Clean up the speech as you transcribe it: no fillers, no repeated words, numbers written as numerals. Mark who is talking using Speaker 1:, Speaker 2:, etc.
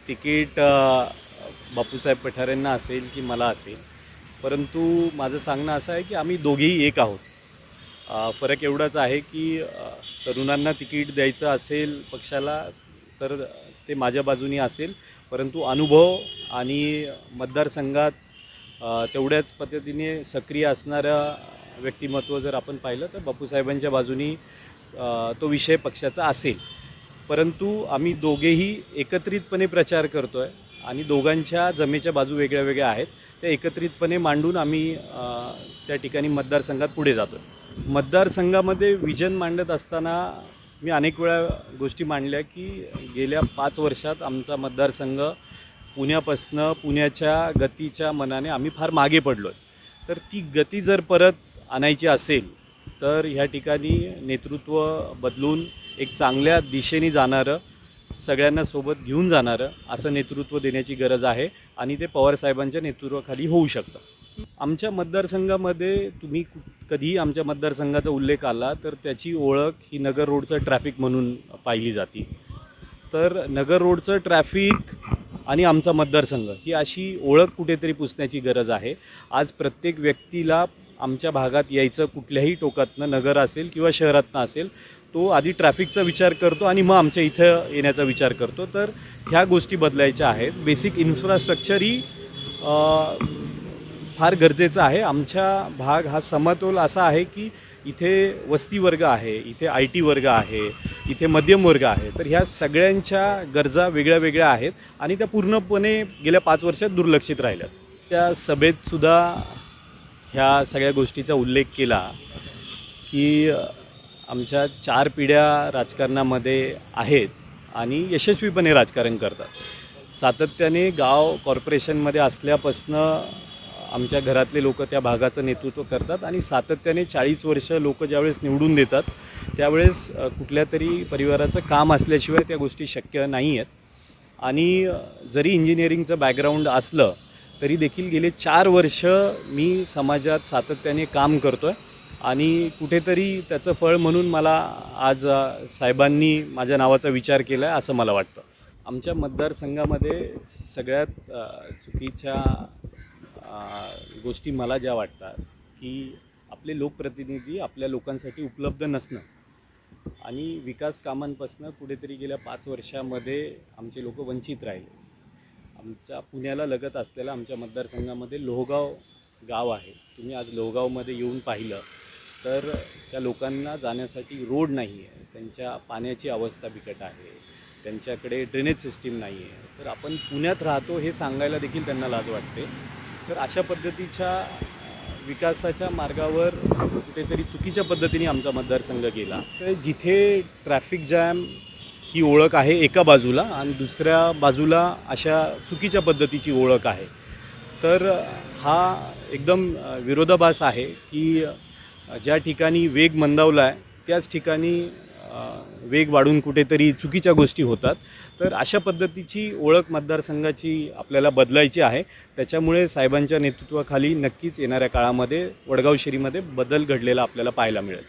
Speaker 1: Ticket Bapusaheb पठारेंना असेल की मला असेल, परंतु माझं सांगणं असं आहे की आम्ही दोघेही एक आहोत. फरक एवढाच आहे की तरुणांना तिकीट द्यायचं असेल पक्षाला तर ते माझ्या बाजूनी असेल, परंतु अनुभव आणि मतदारसंघात तेवढ्याच पद्धतीने सक्रिय असणारं व्यक्तिमत्व जर आपण पाहिलं तर बापूसाहेबांच्या बाजूनी तो विषय पक्षाचा असेल. परंतु आम्ही दोघेही एकत्रितपणे प्रचार करतो आहे आणि दोघांच्या जमेच्या बाजू वेगळ्या वेगळ्या आहेत, त्या एकत्रितपणे मांडून आम्ही त्या ठिकाणी मतदारसंघात पुढे जातो. मतदारसंघामध्ये विजन मांडत असताना मी अनेक वेळा गोष्टी मांडल्या की गेल्या 5 वर्षात आमचा मतदारसंघ पुण्याच्या गतीच्या मनाने आम्ही फार मागे पडलो आहे. तर ती गती जर परत आणायची असेल तर ह्या ठिकाणी नेतृत्व बदलून एक चांगल्या दिशेने जाणारं, सगळ्यांना सोबत घेऊन जाणारं असं नेतृत्व देण्याची गरज आहे आणि ते पवारसाहेबांच्या नेतृत्वाखाली होऊ शकतं. आमच्या मतदारसंघामध्ये तुम्ही कधीही आमच्या मतदारसंघाचा उल्लेख आला तर त्याची ओळख ही नगर रोडचं ट्रॅफिक म्हणून पाहिली जाते. तर नगर रोडचं ट्रॅफिक आणि आमचा मतदारसंघ ही अशी ओळख कुठेतरी पुसण्याची गरज आहे. आज प्रत्येक व्यक्तीला आमच्या भागात यायचं कुठल्याही टोकातनं, नगर असेल किंवा शहरातनं असेल, तो आधी ट्रॅफिकचा विचार करतो आणि मग आमच्या इथं येण्याचा विचार करतो. तर ह्या गोष्टी बदलायच्या आहेत. बेसिक इन्फ्रास्ट्रक्चर ही फार गरजेचं आहे. आमचा भाग हा समतोल असा आहे की इथे वस्ती वर्ग आहे, इथे IT वर्ग आहे, इथे मध्यम वर्ग आहे. तर ह्या सगळ्यांच्या गरजा वेगळ्या वेगळ्या आहेत आणि त्या पूर्णपणे गेल्या 5 वर्षात दुर्लक्षित राहिल्यात. त्या सभेतसुद्धा ह्या सगळ्या गोष्टीचा उल्लेख केला की आमच्या 4 पिढ्या राजकारणामध्ये आहेत आणि यशस्वीपणे राजकारण करतात. सातत्याने गाव कॉर्पोरेशनमध्ये असल्यापासनं आमच्या घरातले लोक त्या भागाचं नेतृत्व करतात आणि सातत्याने 40 वर्ष लोक ज्यावेळेस निवडून देतात त्यावेळेस कुठल्या तरी परिवाराचं काम असल्याशिवाय त्या गोष्टी शक्य नाही आहेत. आणि जरी इंजिनिअरिंगचं बॅकग्राऊंड असलं तरी देखील गेले 4 वर्ष मी समाजात सातत्याने काम करतो आहे आणि कुठेतरी त्याचं फळ म्हणून मला आज साहेबांनी माझ्या नावाचा विचार केला आहे असं मला वाटतं. आमच्या मतदारसंघामध्ये सगळ्यात चुकीच्या गोष्टी मला ज्या वाटतात की आपले लोकप्रतिनिधी आपल्या लोकांसाठी उपलब्ध नसणं आणि विकास कामांपासून कुठेतरी गेल्या 5 वर्षामध्ये आमचे लोक वंचित राहिले. आमच्या पुण्याला लगत असलेल्या आमच्या मतदारसंघामध्ये लोहगाव गाव आहे. तुम्ही आज लोहगावमध्ये येऊन पाहिलं तर त्या लोकांना जाण्यासाठी रोड नाही आहे, त्यांच्या पाण्याची अवस्था बिकट आहे, त्यांच्याकडे ड्रेनेज सिस्टीम नाही आहे. तर आपण पुण्यात राहतो हे सांगायला देखील त्यांना लाज वाटते. तर अशा पद्धतीच्या विकासाच्या मार्गावर कुठेतरी चुकीच्या पद्धतीने आमचा मतदारसंघ गेला. तर जिथे ट्रॅफिक जॅम ही ओळख आहे एका बाजूला आणि दुसऱ्या बाजूला अशा चुकीच्या पद्धतीची ओळख आहे, तर हा एकदम विरोधाभास आहे की ज्या ठिकाणी वेग मंदावला आहे त्याच ठिकाणी वेग वाढून कुठेतरी चुकीच्या गोष्टी होतात. तर अशा पद्धतीची ओळख मतदारसंघाची आपल्याला बदलायची आहे. त्याच्यामुळे साहेबांच्या नेतृत्वाखाली नक्कीच येणाऱ्या काळामध्ये वडगाव शहरीमध्ये बदल घडलेला आपल्याला पाहायला मिळेल.